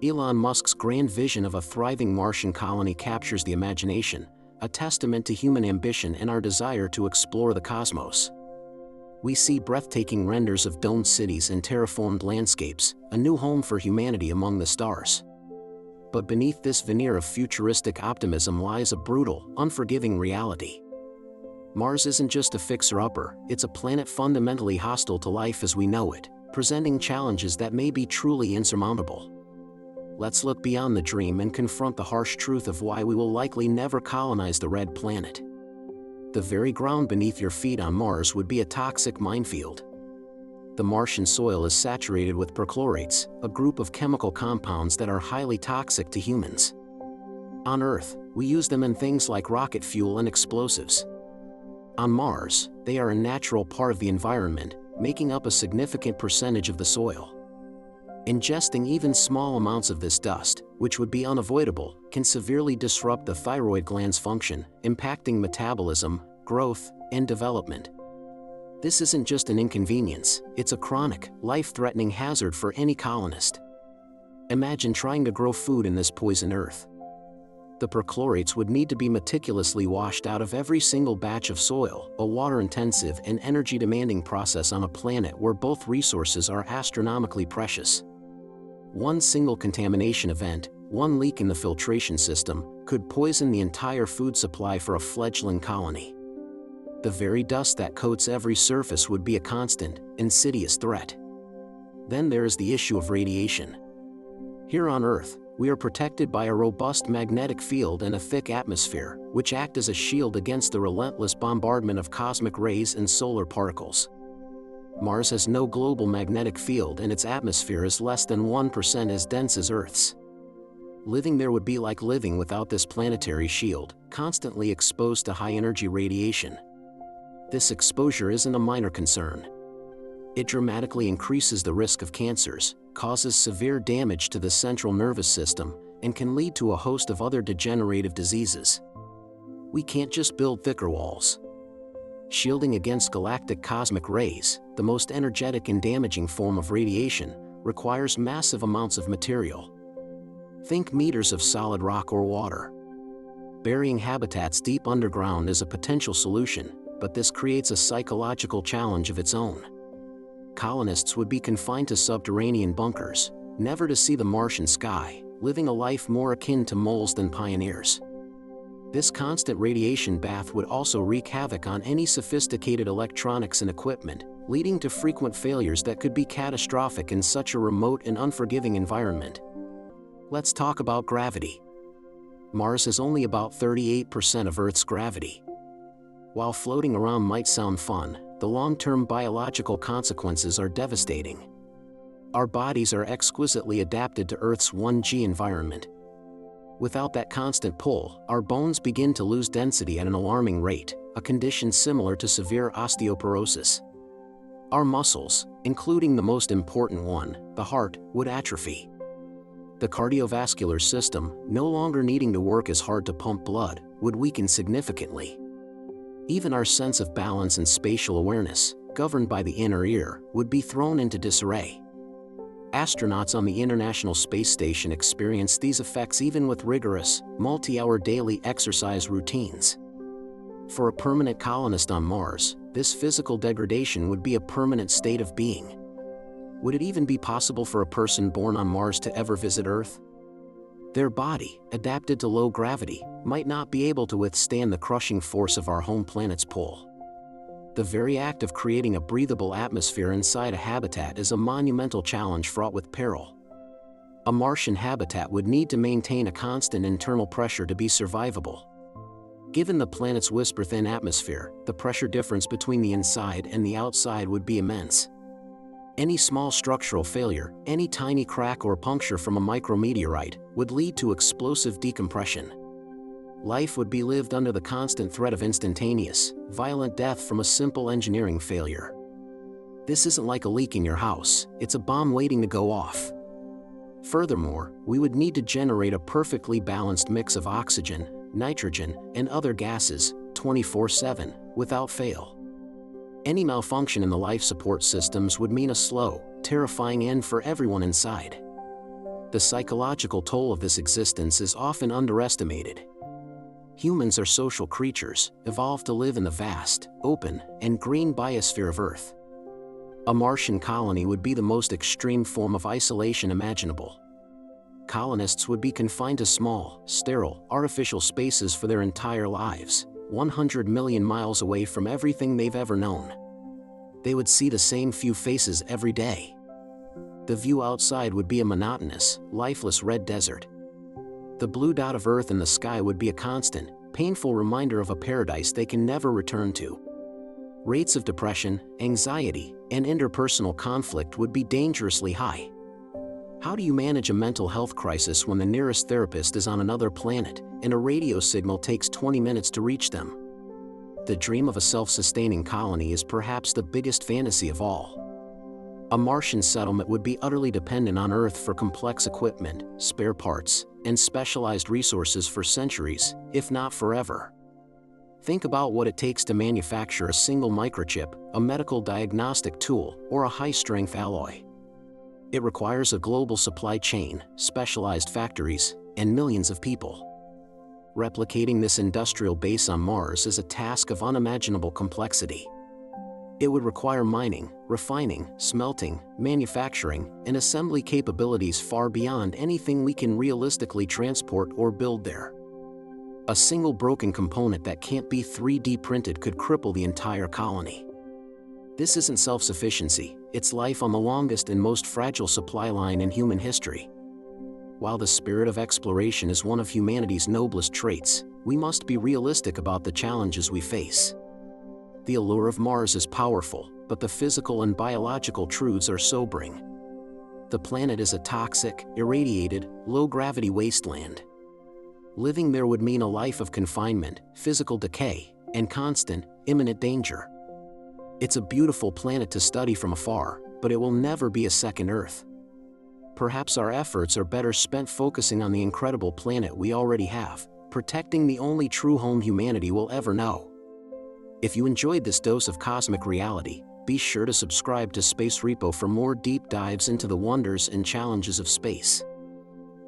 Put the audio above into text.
Elon Musk's grand vision of a thriving Martian colony captures the imagination, a testament to human ambition and our desire to explore the cosmos. We see breathtaking renders of domed cities and terraformed landscapes, a new home for humanity among the stars. But beneath this veneer of futuristic optimism lies a brutal, unforgiving reality. Mars isn't just a fixer-upper, it's a planet fundamentally hostile to life as we know it, presenting challenges that may be truly insurmountable. Let's look beyond the dream and confront the harsh truth of why we will likely never colonize the red planet. The very ground beneath your feet on Mars would be a toxic minefield. The Martian soil is saturated with perchlorates, a group of chemical compounds that are highly toxic to humans. On Earth, we use them in things like rocket fuel and explosives. On Mars, they are a natural part of the environment, making up a significant percentage of the soil. Ingesting even small amounts of this dust, which would be unavoidable, can severely disrupt the thyroid gland's function, impacting metabolism, growth, and development. This isn't just an inconvenience, it's a chronic, life-threatening hazard for any colonist. Imagine trying to grow food in this poison earth. The perchlorates would need to be meticulously washed out of every single batch of soil, a water-intensive and energy-demanding process on a planet where both resources are astronomically precious. One single contamination event, one leak in the filtration system, could poison the entire food supply for a fledgling colony. The very dust that coats every surface would be a constant, insidious threat. Then there is the issue of radiation. Here on Earth, we are protected by a robust magnetic field and a thick atmosphere, which act as a shield against the relentless bombardment of cosmic rays and solar particles. Mars has no global magnetic field and its atmosphere is less than 1% as dense as Earth's. Living there would be like living without this planetary shield, constantly exposed to high-energy radiation. This exposure isn't a minor concern. It dramatically increases the risk of cancers, causes severe damage to the central nervous system, and can lead to a host of other degenerative diseases. We can't just build thicker walls. Shielding against galactic cosmic rays, the most energetic and damaging form of radiation, requires massive amounts of material. Think meters of solid rock or water. Burying habitats deep underground is a potential solution, but this creates a psychological challenge of its own. Colonists would be confined to subterranean bunkers, never to see the Martian sky, living a life more akin to moles than pioneers. This constant radiation bath would also wreak havoc on any sophisticated electronics and equipment, leading to frequent failures that could be catastrophic in such a remote and unforgiving environment. Let's talk about gravity. Mars has only about 38% of Earth's gravity. While floating around might sound fun, the long-term biological consequences are devastating. Our bodies are exquisitely adapted to Earth's 1G environment. Without that constant pull, our bones begin to lose density at an alarming rate, a condition similar to severe osteoporosis. Our muscles, including the most important one, the heart, would atrophy. The cardiovascular system, no longer needing to work as hard to pump blood, would weaken significantly. Even our sense of balance and spatial awareness, governed by the inner ear, would be thrown into disarray. Astronauts on the International Space Station experience these effects even with rigorous, multi-hour daily exercise routines. For a permanent colonist on Mars, this physical degradation would be a permanent state of being. Would it even be possible for a person born on Mars to ever visit Earth? Their body, adapted to low gravity, might not be able to withstand the crushing force of our home planet's pull. The very act of creating a breathable atmosphere inside a habitat is a monumental challenge fraught with peril. A Martian habitat would need to maintain a constant internal pressure to be survivable. Given the planet's whisper-thin atmosphere, the pressure difference between the inside and the outside would be immense. Any small structural failure, any tiny crack or puncture from a micrometeorite, would lead to explosive decompression. Life would be lived under the constant threat of instantaneous, violent death from a simple engineering failure. This isn't like a leak in your house, it's a bomb waiting to go off. Furthermore, we would need to generate a perfectly balanced mix of oxygen, nitrogen, and other gases, 24/7, without fail. Any malfunction in the life support systems would mean a slow, terrifying end for everyone inside. The psychological toll of this existence is often underestimated. Humans are social creatures, evolved to live in the vast, open, and green biosphere of Earth. A Martian colony would be the most extreme form of isolation imaginable. Colonists would be confined to small, sterile, artificial spaces for their entire lives, 100 million miles away from everything they've ever known. They would see the same few faces every day. The view outside would be a monotonous, lifeless red desert. The blue dot of Earth in the sky would be a constant, painful reminder of a paradise they can never return to. Rates of depression, anxiety, and interpersonal conflict would be dangerously high. How do you manage a mental health crisis when the nearest therapist is on another planet and a radio signal takes 20 minutes to reach them? The dream of a self-sustaining colony is perhaps the biggest fantasy of all. A Martian settlement would be utterly dependent on Earth for complex equipment, spare parts, and specialized resources for centuries, if not forever. Think about what it takes to manufacture a single microchip, a medical diagnostic tool, or a high-strength alloy. It requires a global supply chain, specialized factories, and millions of people. Replicating this industrial base on Mars is a task of unimaginable complexity. It would require mining, refining, smelting, manufacturing, and assembly capabilities far beyond anything we can realistically transport or build there. A single broken component that can't be 3D printed could cripple the entire colony. This isn't self-sufficiency, it's life on the longest and most fragile supply line in human history. While the spirit of exploration is one of humanity's noblest traits, we must be realistic about the challenges we face. The allure of Mars is powerful, but the physical and biological truths are sobering. The planet is a toxic, irradiated, low-gravity wasteland. Living there would mean a life of confinement, physical decay, and constant, imminent danger. It's a beautiful planet to study from afar, but it will never be a second Earth. Perhaps our efforts are better spent focusing on the incredible planet we already have, protecting the only true home humanity will ever know. If you enjoyed this dose of cosmic reality, be sure to subscribe to Space Repo for more deep dives into the wonders and challenges of space.